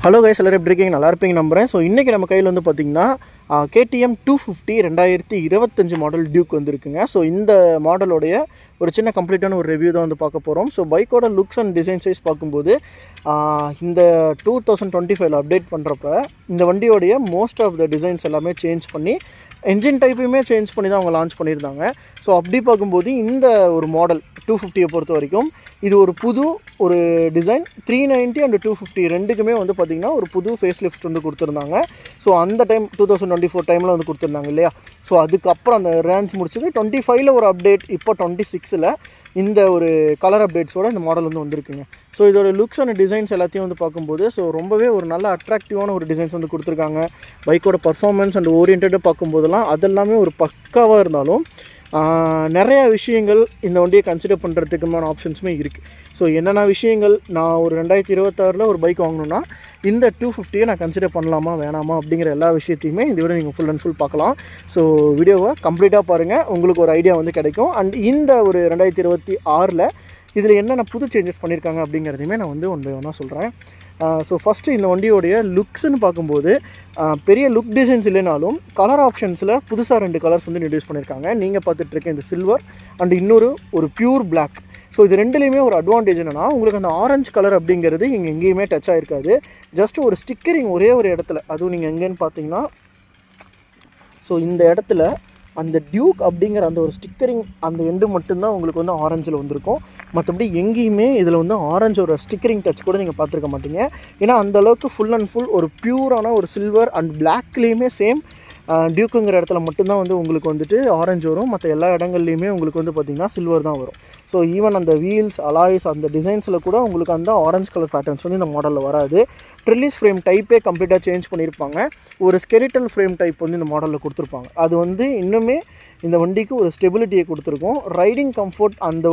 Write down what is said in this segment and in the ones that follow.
Hello guys, எல்லாரும் எப்படி இருக்கீங்க? நல்லா இருப்பீங்க நம்புகிறேன். ஸோ இன்றைக்கி நம்ம கையில் வந்து பார்த்திங்கன்னா KTM 250 2025 மாடல் டியூக் வந்துருக்குங்க. ஸோ இந்த மாடலோடைய ஒரு சின்ன கம்ப்ளீட்டான ஒரு ரிவ்யூ தான் வந்து பார்க்க போகிறோம். ஸோ பைக்கோட லுக்ஸ் அண்ட் டிசைன் சைஸ் பார்க்கும்போது இந்த 2025 அப்டேட் பண்ணுறப்ப இந்த வண்டியோடைய மோஸ்ட் ஆஃப் த டிசைன்ஸ் எல்லாமே சேஞ்ச் பண்ணி என்ஜின் டைப்பையுமே சேஞ்ச் பண்ணி தான் அவங்க லான்ச் பண்ணியிருந்தாங்க. ஸோ அப்படி பார்க்கும்போது இந்த ஒரு மாடல் 250 பொறுத்த வரைக்கும் இது ஒரு புது ஒரு டிசைன். 390 அண்ட் 250 ரெண்டுக்குமே வந்து பார்த்திங்கன்னா ஒரு புது ஃபேஸ் லிஃப்ட் வந்து கொடுத்துருந்தாங்க. ஸோ அந்த டைம் 2024 டைமில் வந்து கொடுத்துருந்தாங்க இல்லையா? ஸோ அதுக்கப்புறம் அந்த ரேஞ்ச் முடிச்சது 25ல் ஒரு அப்டேட், இப்போ 26ல் இந்த ஒரு கலர் அப்டேட்ஸோட இந்த மாடல் வந்து வந்திருக்குங்க. ஸோ இதோட லுக்ஸ் அண்ட் டிசைன்ஸ் எல்லாத்தையும் வந்து பார்க்கும்போது ஸோ ரொம்பவே ஒரு நல்ல அட்ராக்டிவான ஒரு டிசைன்ஸ் வந்து கொடுத்துருக்காங்க. பைக்கோட பர்ஃபார்மன்ஸ் அண்ட் ஓரியன்டாக பார்க்கும்போதெல்லாம் அதெல்லாமே ஒரு பக்காவாக இருந்தாலும் நிறையா விஷயங்கள் இந்த வண்டியை கன்சிடர் பண்ணுறதுக்குமான ஆப்ஷன்ஸுமே இருக்குது. ஸோ என்னென்ன விஷயங்கள், நான் ஒரு 2026 ஒரு பைக் வாங்கணுன்னா இந்த 250 நான் கன்சிடர் பண்ணலாமா வேணாமா அப்படிங்கிற எல்லா விஷயத்தையுமே இந்த விட நீங்கள் ஃபுல் அண்ட் ஃபுல் பார்க்கலாம். ஸோ வீடியோவை கம்ப்ளீட்டாக பாருங்கள், உங்களுக்கு ஒரு ஐடியா வந்து கிடைக்கும். அண்ட் இந்த ஒரு 2026 இதில் என்னென்ன புது சேஞ்சஸ் பண்ணியிருக்காங்க அப்படிங்கிறதையுமே நான் வந்து ஒன்று ஒன்றா சொல்கிறேன். ஸோ ஃபஸ்ட்டு இந்த வண்டியோடைய லுக்ஸ்ன்னு பார்க்கும்போது பெரிய லுக் டிசைன்ஸ் இல்லைனாலும் கலர் ஆப்ஷன்ஸில் புதுசாக 2 கலர்ஸ் வந்து இன்ட்ரடியூஸ் பண்ணியிருக்காங்க. நீங்கள் பார்த்துட்ருக்க இந்த சில்வர் அண்ட் இன்னொரு ஒரு பியூர் பிளாக். ஸோ இது ரெண்டுலேயுமே ஒரு அட்வான்டேஜ் என்னென்னா, உங்களுக்கு அந்த ஆரஞ்சு கலர் அப்படிங்கிறது இங்கே எங்கேயுமே டச் ஆகிருக்காது. ஜஸ்ட் ஒரு ஸ்டிக்கரிங் ஒரே ஒரு இடத்துல, அதுவும் நீங்கள் எங்கேன்னு பார்த்தீங்கன்னா ஸோ இந்த இடத்துல அந்த டியூக் அப்படிங்கிற அந்த ஒரு ஸ்டிக்கரிங் அந்த எண்டு மட்டும்தான் உங்களுக்கு வந்து ஆரஞ்சில் வந்திருக்கும். மற்றபடி எங்கேயுமே இதில் வந்து ஆரஞ்சு ஒரு ஸ்டிக்கரிங் டச் கூட நீங்கள் பார்த்துருக்க மாட்டீங்க. ஏன்னா அந்தளவுக்கு ஃபுல் அண்ட் ஃபுல் ஒரு பியூரான ஒரு சில்வர் அண்ட் பிளாக்லேயுமே சேம் டியூக்குங்கிற இடத்துல மட்டும்தான் வந்து உங்களுக்கு வந்துட்டு ஆரஞ்சு வரும். மற்ற எல்லா இடங்கள்லையுமே உங்களுக்கு வந்து பார்த்திங்கன்னா சில்வர் தான் வரும். ஸோ ஈவன் அந்த வீல்ஸ், அலாய்ஸ், அந்த டிசைன்ஸில் கூட உங்களுக்கு அந்த ஆரஞ்சு கலர் பேட்டர்ன்ஸ் வந்து இந்த மாடலில் வராது. ட்ரில்லிஸ் ஃப்ரேம் டைப்பே கம்ப்ளீட்டாக சேஞ்ச் பண்ணியிருப்பாங்க. ஒரு ஸ்கெலிட்டல் ஃப்ரேம் டைப் வந்து இந்த மாடலில் கொடுத்துருப்பாங்க. அது வந்து இன்னுமே இந்த வண்டிக்கு ஒரு ஸ்டெபிலிட்டியை கொடுத்துருக்கும். ரைடிங் கம்ஃபர்ட், அந்த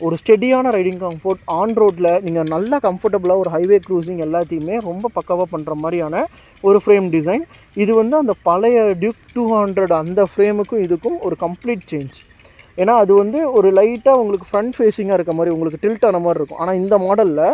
ஒரு ஸ்டெடியான ரைடிங் கம்ஃபர்ட், ஆன் ரோட்டில் நீங்கள் நல்லா கம்ஃபர்டபுளாக ஒரு ஹைவே க்ரூசிங் எல்லாத்தையுமே ரொம்ப பக்காவாக பண்ணுற மாதிரியான ஒரு ஃப்ரேம் டிசைன். இது வந்து அந்த பழைய டியூக் 200 அந்த ஃப்ரேமுக்கும் இதுக்கும் ஒரு கம்ப்ளீட் சேஞ்ச். ஏன்னா அது வந்து ஒரு லைட்டாக உங்களுக்கு ஃப்ரண்ட் ஃபேஸிங்காக இருக்க மாதிரி, உங்களுக்கு டில்ட் ஆன மாதிரி இருக்கும். ஆனால் இந்த மாடலில்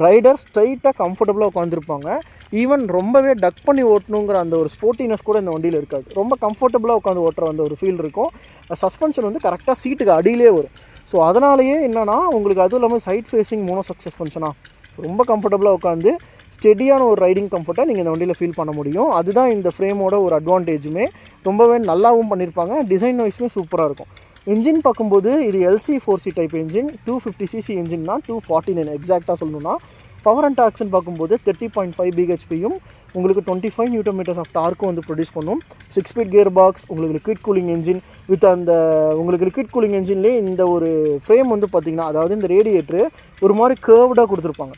ரைடர் ஸ்ட்ரைட்டாக கம்ஃபர்டபுளாக உட்காந்துருப்பாங்க. ஈவன் ரொம்பவே டக் பண்ணி ஓட்டணுங்கிற அந்த ஒரு ஸ்போர்ட்டினஸ் கூட இந்த வண்டியில் இருக்காது. ரொம்ப கம்ஃபர்டபுளாக உட்காந்து ஓட்டுற அந்த ஒரு ஃபீல் இருக்கும். சஸ்பென்ஷன் வந்து கரெக்டாக சீட்டுக்கு அடியிலே வரும். ஸோ அதனாலேயே என்னென்னா உங்களுக்கு அதுவும் இல்லாமல் சைட் ஃபேஸிங் மோனோஷாக் சஸ்பென்ஷனாக ரொம்ப கம்ஃபர்டபுளாக உட்காந்து ஸ்டெடியான ஒரு ரைடிங் கம்ஃபர்ட்டாக நீங்கள் இந்த வண்டியில் ஃபீல் பண்ண முடியும். அதுதான் இந்த ஃப்ரேமோட ஒரு அட்வான்டேஜுமே. ரொம்பவே நல்லாவும் பண்ணியிருப்பாங்க. டிசைன் வைஸுமே சூப்பராக இருக்கும். இன்ஜின் பார்க்கும்போது இது LC4C டைப் இன்ஜின், 250cc இன்ஜின்னா 249 எக்ஸாக்டாக சொல்லணும்னா. பவர் அண்ட் டார்க்ஸ்ன்னு பார்க்கும்போது 30.5 BHPயும் உங்களுக்கு 25 Nm ஆஃப் டார்க்கும் வந்து ப்ரொடியூஸ் பண்ணும். 6 ஸ்பீட் கியர் பாக்ஸ், உங்களுக்கு லிக்விட் கூலிங் இன்ஜின் வித் அந்த உங்களுக்கு லிக்விட் கூலிங் இன்ஜின்லேயே இந்த ஒரு ஃப்ரேம் வந்து பார்த்திங்கன்னா, அதாவது இந்த ரேடியேட்ரு ஒரு மாதிரி கேர்வ்டாக கொடுத்துருப்பாங்க.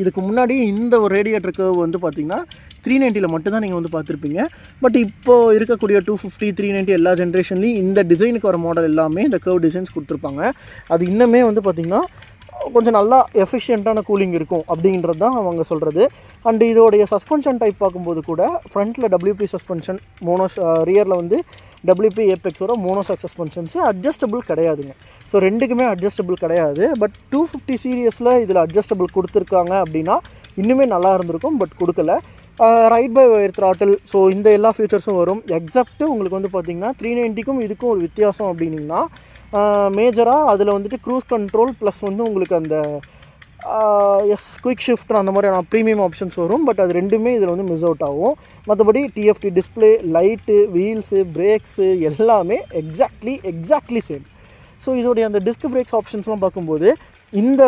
இதுக்கு முன்னாடி இந்த ஒரு ரேடியேட்டர் கேர்வ் வந்து பார்த்திங்கன்னா 390 மட்டும்தான் நீங்கள் வந்து பார்த்துருப்பீங்க. பட் இப்போது இருக்கக்கூடிய 250, 390 எல்லா ஜென்ரேஷன்லேயும் இந்த டிசைனுக்கு வர மாடல் எல்லாமே இந்த கேர்வ் டிசைன்ஸ் கொடுத்துருப்பாங்க. அது இன்னுமே வந்து பார்த்திங்கன்னா கொஞ்சம் நல்லா எஃபிஷியண்ட்டான கூலிங் இருக்கும் அப்படின்றது தான் அவங்க சொல்கிறது. அண்ட் இதோடைய சஸ்பென்ஷன் டைப் பார்க்கும்போது கூட ஃப்ரண்ட்டில் WP சஸ்பென்ஷன், ரியரில் வந்து WP ஏபெக்ஸோட மோனோஷாக் சஸ்பென்ஷன்ஸு அட்ஜஸ்டபிள் கிடையாதுங்க. ஸோ ரெண்டுக்குமே அட்ஜஸ்டபிள் கிடையாது. பட் 250 சீரியஸில் இதில் அட்ஜஸ்டபிள் கொடுத்துருக்காங்க அப்படின்னா இன்னுமே நல்லா இருந்திருக்கும். பட் கொடுக்கல. Ride by wire throttle, so இந்த எல்லா ஃபீச்சர்ஸும் வரும். எக்ஸப்ட்டு உங்களுக்கு வந்து பார்த்திங்கன்னா 390க்கும் இதுக்கும் ஒரு வித்தியாசம் அப்படின்னிங்கன்னா மேஜராக அதில் வந்துட்டு க்ரூஸ் கண்ட்ரோல் ப்ளஸ் வந்து உங்களுக்கு அந்த குயிக் ஷிஃப்ட் அந்த மாதிரியான ப்ரீமியம் ஆப்ஷன்ஸ் வரும். பட் அது ரெண்டுமே இதில் வந்து மிஸ் அவுட் ஆகும். மற்றபடி TFT display, light, wheels, brakes எல்லாமே எக்ஸாக்ட்லி சேம். ஸோ இதோடைய அந்த டிஸ்க் பிரேக்ஸ் ஆப்ஷன்ஸ்லாம் பார்க்கும்போது இந்த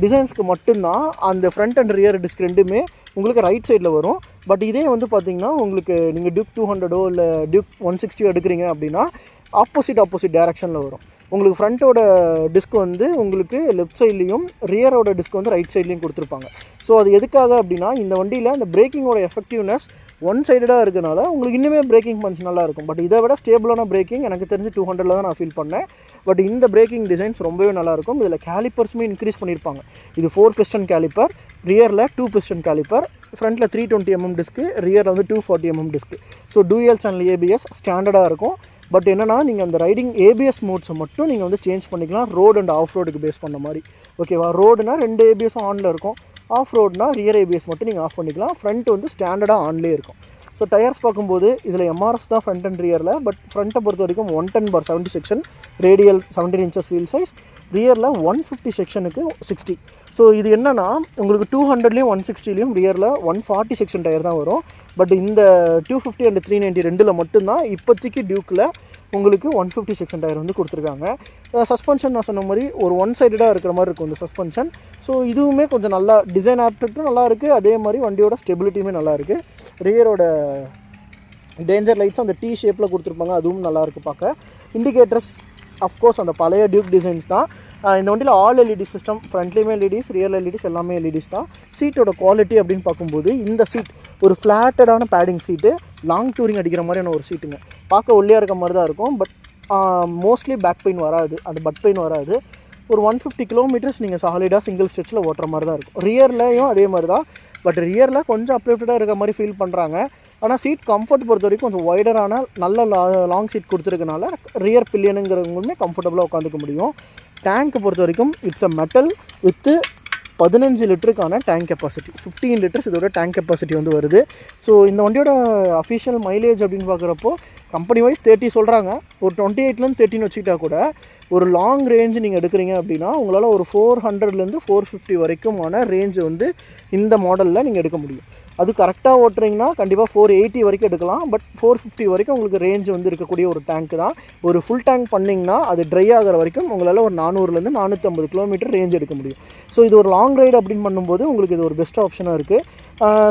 டிசைன்ஸ்க்கு மட்டும்தான் அந்த ஃப்ரண்ட் அண்ட் ரியர் டிஸ்க் ரெண்டுமே உங்களுக்கு ரைட் சைடில் வரும். பட் இதே வந்து பார்த்திங்கன்னா உங்களுக்கு நீங்கள் டியூக் 200 இல்லை டியூக் 160 எடுக்கிறீங்க அப்படின்னா ஆப்போசிட் டைரக்ஷனில் வரும். உங்களுக்கு ஃப்ரண்ட்டோட டிஸ்க் வந்து உங்களுக்கு லெஃப்ட் சைட்லேயும், ரியரோட டிஸ்க் வந்து ரைட் சைட்லேயும் கொடுத்துருப்பாங்க. ஸோ அது எதுக்காக அப்படின்னா இந்த வண்டியில் அந்த பிரேக்கிங்கோட எஃபெக்டிவ்னஸ் ஒன் சைடடாக இருக்கிறனால உங்களுக்கு இன்னுமே பிரேக்கிங் பஞ்ச் நல்லா இருக்கும். பட் இதை விட ஸ்டேபிளான பிரேக்கிங் எனக்கு தெரிஞ்சு 200ல் தான் நான் ஃபீல் பண்ணேன். பட் இந்த பிரேக்கிங் டிசைன்ஸ் ரொம்பவே நல்லாயிருக்கும். இதில் கேலிப்பர்ஸுமே இன்க்ரீஸ் பண்ணியிருப்பாங்க. இது 4 பிஸ்டன் கேலிப்பர், ரியரில் 2 பிஸ்டன் கேலிப்பர், ஃப்ரண்ட்டில் 320 mm டிஸ்க்கு, ரியரில் வந்து 240 mm disc. So dual channel ABS ஸ்டாண்டர்டாக இருக்கும். பட் என்னென்னா நீங்கள் அந்த ரைடிங் ABS மோட்ஸை மட்டும் நீங்கள் வந்து சேஞ்ச் பண்ணிக்கலாம், ரோடு அண்ட் ஆஃப் ரோடுக்கு பேஸ் பண்ண மாதிரி. ஓகேவா? ரோடுனா 2 ABS ஆனில் இருக்கும், ஆஃப் ரோட்னா ரியர் ஏபிஎஸ் மட்டும் நீங்கள் ஆஃப் பண்ணிக்கலாம். ஃப்ரண்ட் வந்து ஸ்டாண்டர்டாக ஆன்லேயே இருக்கும். ஸோ டயர்ஸ் பார்க்கும்போது இதில் எம்ஆர்எஃப் தான் ஃப்ரண்ட் அண்ட் ரியரில், பட் ஃப்ரண்ட்டை பொறுத்த வரைக்கும் 110/70 section, radial 17 inches wheel size, ரியரில் 150 செக்ஷனுக்கு 60. ஸோ இது என்னென்னா உங்களுக்கு 200லேயும் 160லேயும் ரியரில் 140 செக்ஷன் டயர் தான் வரும். பட் இந்த 250 அண்ட் 390 ரெண்டில் மட்டும்தான் இப்போதைக்கு டியூக்கில் உங்களுக்கு 150 செக்ஷன் டயர் வந்து கொடுத்துருக்காங்க. சஸ்பென்ஷன் நான் சொன்ன மாதிரி ஒரு ஒன் சைடடாக இருக்கிற மாதிரி இருக்கும் இந்த சஸ்பென்ஷன். ஸோ இதுவுமே கொஞ்சம் நல்லா டிசைன் ஆப்டெக்டும் நல்லா இருக்குது, அதே மாதிரி வண்டியோட ஸ்டெபிலிட்டியுமே நல்லா இருக்குது. ரியரோட டேஞ்சர் லைட்ஸ் அந்த T ஷேப்பில் கொடுத்துருப்பாங்க, அதுவும் நல்லாயிருக்கு பார்க்க. இண்டிகேட்டர்ஸ் அஃப்கோர்ஸ் அந்த பழைய டியூக் டிசைன்ஸ் தான். இந்த வண்டியில் ஆல் எல்இடி சிஸ்டம், ஃப்ரண்ட்லேயுமே எல்இடிஸ், ரியல் எல்இடிஸ் எல்லாமே எல்இடிஸ் தான். சீட்டோட குவாலிட்டி அப்படின்னு பார்க்கும்போது இந்த சீட் ஒரு ஃப்ளாட்டடான பேடிங் சீட்டு, லாங் டூரிங் அடிக்கிற மாதிரியான ஒரு சீட்டுங்க. பார்க்க ஒல்லியாக இருக்க மாதிரி தான் இருக்கும், பட் மோஸ்ட்லி பேக் பெயின் வராது, அது பட் பெயின் வராது. ஒரு 150 கிலோமீட்டர்ஸ் நீங்கள் சாலிடாக சிங்கிள் ஸ்ட்ரெச்சில் ஓட்டுற மாதிரி தான் இருக்கும். ரியர்லையும் அதே மாதிரி தான், பட் ரியரில் கொஞ்சம் அப்லிஃப்டடாக இருக்க மாதிரி ஃபீல் பண்ணுறாங்க. ஆனால் சீட் கம்ஃபர்ட் பொறுத்த வரைக்கும் கொஞ்சம் வைடரான நல்ல லாங் சீட் கொடுத்துருக்கனால ரியர் பில்லியனுங்கிறவங்களுமே கம்ஃபர்டபுளாக உட்காந்துக்க முடியும். டேங்க் பொறுத்த வரைக்கும் இட்ஸ் அ மெட்டல் வித்து 15 லிட்டருக்கான டேங்க் கெப்பாசிட்டி, 15 லிட்டர்ஸ் இதோட டேங்க் கெப்பாசிட்டி வந்து வருது. ஸோ இந்த வண்டியோட அஃபிஷியல் மைலேஜ் அப்படின்னு பார்க்குறப்போ கம்பெனி வைஸ் 30 சொல்கிறாங்க. ஒரு 28லேருந்து 13 வச்சுக்கிட்டா கூட ஒரு லாங் ரேஞ்சு நீங்கள் எடுக்கிறீங்க அப்படின்னா உங்களால் ஒரு 400லேருந்து 450 வரைக்குமான ரேஞ்சு வந்து இந்த மாடலில் நீங்கள் எடுக்க முடியும். அது கரெக்டாக ஓட்டுறீங்கன்னா கண்டிப்பாக 480 வரைக்கும் எடுக்கலாம், பட் 450 வரைக்கும் உங்களுக்கு ரேஞ்ச் வந்து இருக்கக்கூடிய ஒரு டேங்க் தான். ஒரு ஃபுல் டேங்க் பண்ணிங்கன்னா அது ட்ரை ஆகிற வரைக்கும் உங்களால் ஒரு 400லேருந்து 450 கிலோமீட்டர் ரேஞ்ச் எடுக்க முடியும். ஸோ இது ஒரு லாங் ரைடு அப்படின்னு பண்ணும்போது உங்களுக்கு இது ஒரு பெஸ்ட் ஆப்ஷனாக இருக்குது.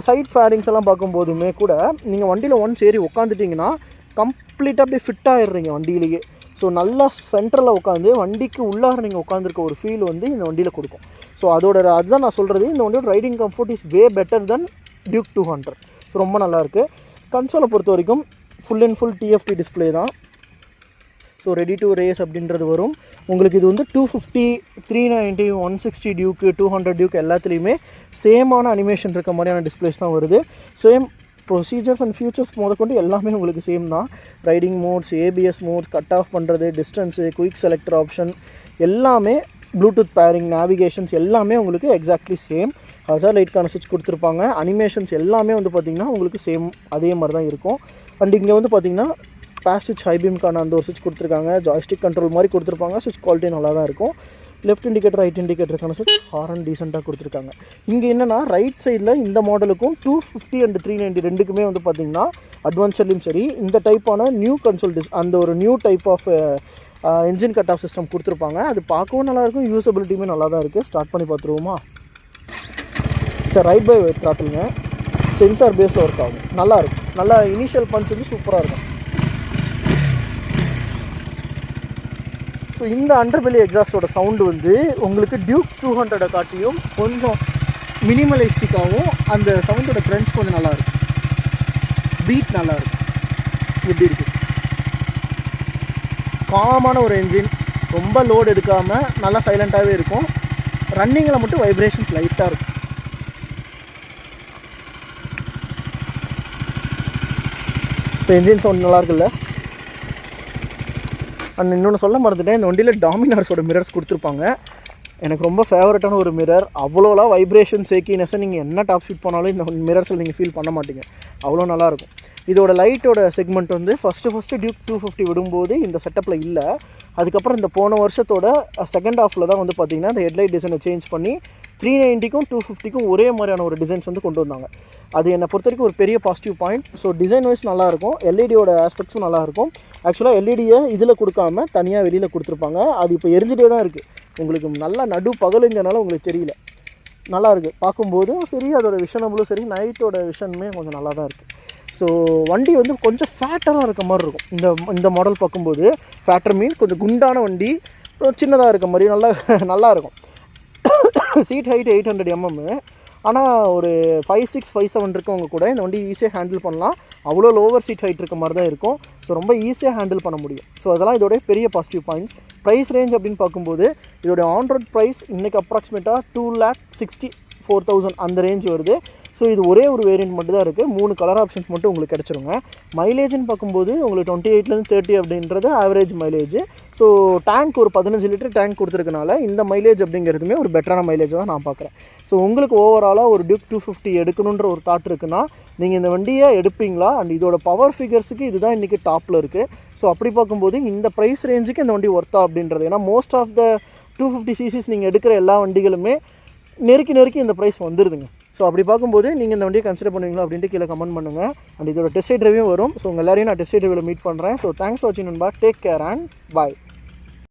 சைட் ஃபேரிங்ஸ் எல்லாம் பார்க்கும்போதுமே கூட நீங்கள் வண்டியில் ஒன்ஸ் ஏறி உட்காந்துட்டிங்கன்னா கம்ப்ளீட்டாக அப்படியே ஃபிட் ஆகிடுறீங்க வண்டியிலேயே. ஸோ நல்லா சென்டரில் உட்காந்து வண்டிக்கு உள்ளார நீங்கள் உட்காந்துருக்க ஒரு ஃபீல் வந்து இந்த வண்டியில் கொடுக்கும். ஸோ அதுதான் நான் சொல்கிறது, இந்த வண்டியோட riding comfort is way better then Duke 200. So ரொம்ப நல்லாயிருக்கு. கன்சோலை பொறுத்த வரைக்கும் full and full TFT display தான். ஸோ ரெடி டு ரேஸ் அப்படின்றது வரும் உங்களுக்கு. இது வந்து 250, 390, 160 டியூக்கு, 200 டியூக் எல்லாத்துலேயுமே சேமான அனிமேஷன் இருக்க மாதிரியான டிஸ்பிளேஸ் தான் வருது. சேம் ப்ரொசீஜர்ஸ் அண்ட் ஃபியூச்சர்ஸ் முதற்கொண்டு எல்லாமே உங்களுக்கு சேம் தான். Riding modes, ABS modes, cut off பண்ணுறது, டிஸ்டன்ஸு, குயிக் செலக்டர் ஆப்ஷன் எல்லாமே, ப்ளூடூத் பேரிங், நேவிகேஷன்ஸ் எல்லாமே உங்களுக்கு எக்ஸாக்ட்லி சேம். ஹசார்ட் லைட்கான சுவிட்ச் கொடுத்துருப்பாங்க. அனிமேஷன்ஸ் எல்லாமே வந்து பார்த்திங்கன்னா உங்களுக்கு சேம் அதே மாதிரி தான் இருக்கும். அண்ட் இங்கே வந்து பார்த்திங்கன்னா பாஸ் சுவிட்ச், ஹைபீம்கான அந்த ஒரு சுவிட்ச் கொடுத்துருக்காங்க. ஜாய்ஸ்டிக் கண்ட்ரோல் மாதிரி கொடுத்துருப்பாங்க. சுவிட்ச் குவாலிட்டி நல்லா தான் இருக்கும். லெஃப்ட் இண்டிகேட்டர், ரைட் இண்டிகேட்டருக்கான சுவிட்ச், ஹாரன் டீசெண்டாக கொடுத்துருக்காங்க. இங்கே என்னென்னா ரைட் சைடில் இந்த மாடலுக்கும் 250 அண்ட் 390 ரெண்டுக்குமே வந்து பார்த்திங்கன்னா அட்வான்ஸ்லையும் சரி இந்த டைப்பான நியூ கன்சோல் அந்த ஒரு new type of engine cut off system கொடுத்துருப்பாங்க. அது பார்க்கவும் நல்லாயிருக்கும், யூஸபிலிட்டியுமே நல்லா தான் இருக்குது. ஸ்டார்ட் பண்ணி பார்த்துருவோமா? சார் ரைட் பை த்ராட்டிலுங்க, சென்சார் பேஸில் ஒர்க் ஆகும், நல்லாயிருக்கும். நல்லா இனிஷியல் பஞ்ச் வந்து சூப்பராக இருக்கும். ஸோ இந்த அண்டர்பெல்லி எக்ஸாஸ்டோட சவுண்டு வந்து உங்களுக்கு டியூக் 200 காட்டியும் கொஞ்சம் மினிமலிஸ்டிக்காகவும் அந்த சவுண்டோட க்ரன்ச் கொஞ்சம் நல்லாயிருக்கும், பீட் நல்லாயிருக்கும். எப்படி இருக்குது? காமான ஒரு என்ஜின், ரொம்ப லோடு எடுக்காமல் நல்லா சைலண்ட்டாகவே இருக்கும். ரன்னிங்கில் மட்டும் வைப்ரேஷன்ஸ் லைட்டாக இருக்கும். இப்போ என்ஜின் சவுண்ட் நல்லா இருக்குல்ல? அண்ட் இன்னொன்று சொல்ல மறந்துட்டேன், இந்த வண்டியில் டாமினார்ஸோட மிரர்ஸ் கொடுத்துருப்பாங்க. எனக்கு ரொம்ப ஃபேவரட்டான ஒரு மிரர். அவ்வளோலாம் வைப்ரேஷன், சேக்கினஸை நீங்கள் என்ன டாப் ஸ்பீட் போனாலும் இந்த மிரர்ஸில் நீங்கள் ஃபீல் பண்ண மாட்டீங்க, அவ்வளோ நல்லாயிருக்கும். இதோட லைட்டோட செக்மெண்ட் வந்து ஃபஸ்ட்டு டியூக் 250 விடும்போது இந்த செட்டப்பில் இல்லை. அதுக்கப்புறம் இந்த போன வருஷத்தோட செகண்ட் ஹாஃபில் தான் வந்து பார்த்திங்கன்னா இந்த ஹெட்லைட் டிசைனை சேஞ்ச் பண்ணி 390க்கும் 250க்கும் ஒரே மாதிரியான ஒரு டிசைன்ஸ் வந்து கொண்டு வந்தாங்க. அது என்னை பொறுத்த வரைக்கும் ஒரு பெரிய positive point. So design wise நல்லாயிருக்கும், எல்இடியோட ஆஸ்பெக்ட்ஸும் நல்லாயிருக்கும். ஆக்சுவலாக எல்இடியை இதில் கொடுக்காம தனியாக வெளியில் கொடுத்துருப்பாங்க. அது இப்போ எரிஞ்சிட்டே தான் இருக்குது. உங்களுக்கு நல்லா நடு பகலுங்கனால உங்களுக்கு தெரியல, நல்லாயிருக்கு பார்க்கும்போதும் சரி, அதோட விஷனபிளும் சரி, நைட்டோட விஷனுமே கொஞ்சம் நல்லா தான் இருக்குது. ஸோ வண்டி வந்து கொஞ்சம் ஃபேட்டராக இருக்க மாதிரி இருக்கும். இந்த மாடல் பார்க்கும்போது ஃபேட்டர் மீன்ஸ் கொஞ்சம் குண்டான வண்டி, சின்னதாக இருக்க மாதிரி நல்லாயிருக்கும். Seat height 800 mm. ஆனால் ஒரு 5'6", 5'7" இருக்கவங்க கூட இந்த வண்டி ஈஸியாக ஹேண்டில் பண்ணலாம். அவ்வளோ லோவர் சீட் ஹைட் இருக்க மாதிரி தான் இருக்கும். ஸோ ரொம்ப ஈஸியாக ஹேண்டில் பண்ண முடியும். ஸோ அதெல்லாம் இதோட பெரிய பாசிட்டிவ் பாயிண்ட்ஸ். ப்ரைஸ் ரேஞ்ச் அப்படின்னு பார்க்கும்போது இதோட ஆன் ரோட் ப்ரைஸ் இன்றைக்கி அப்ராக்சிமேட்டாக 2,60,000 4000 அந்த ரேஞ்ச் வருது. ஸோ இது ஒரே ஒரு வேரியன்ட் மட்டும் தான் இருக்குது. 3 கலர் ஆப்ஷன்ஸ் மட்டும் உங்களுக்கு கிடச்சிருங்க. மைலேஜ்னு பார்க்கும்போது உங்களுக்கு 28லேருந்து 30 அப்படின்றது ஆவரேஜ் மைலேஜ். ஸோ டேங்க் ஒரு 15 லிட்டர் டேங்க் கொடுத்துருக்கனால இந்த மைலேஜ் அப்படிங்கிறதுமே ஒரு பெட்டரான மைலேஜ் தான் நான் பார்க்குறேன். ஸோ உங்களுக்கு ஓவராலாக ஒரு டியூக் 250 எடுக்கணுன்ற ஒரு தாட் இருக்குன்னா நீங்கள் இந்த வண்டியை எடுப்பீங்களா? அண்ட் இதோட பவர் ஃபிகர்ஸுக்கு இதுதான் இன்றைக்கி டாப்பில் இருக்குது. ஸோ அப்படி பார்க்கும்போது இந்த ப்ரைஸ் ரேஞ்சுக்கு இந்த வண்டி ஒர்த்தா அப்படின்றது, ஏன்னா மோஸ்ட் ஆஃப் த 250 சிசிஸ் நீங்கள் எடுக்கிற எல்லா வண்டிகளுமே நெருக்கி இந்த ப்ரைஸ் வந்துடுதுங்க. ஸோ அப்படி பார்க்கும்போது நீங்கள் இந்த வண்டியை கன்சிடர் பண்ணுவீங்களா அப்படின்ட்டு கீழே கமெண்ட் பண்ணுங்கள். அண்ட் இதோட டெஸ்ட் ரைட் ரிவ்யூ வரும். ஸோ உங்கள் எல்லாரையும் நான் டெஸ்ட் ரைட் ரிவ்யூவில் மீட் பண்ணுறேன். ஸோ தேங்க்ஸ் ஃபார் வாட்சிங் நண்பா. Take care and bye.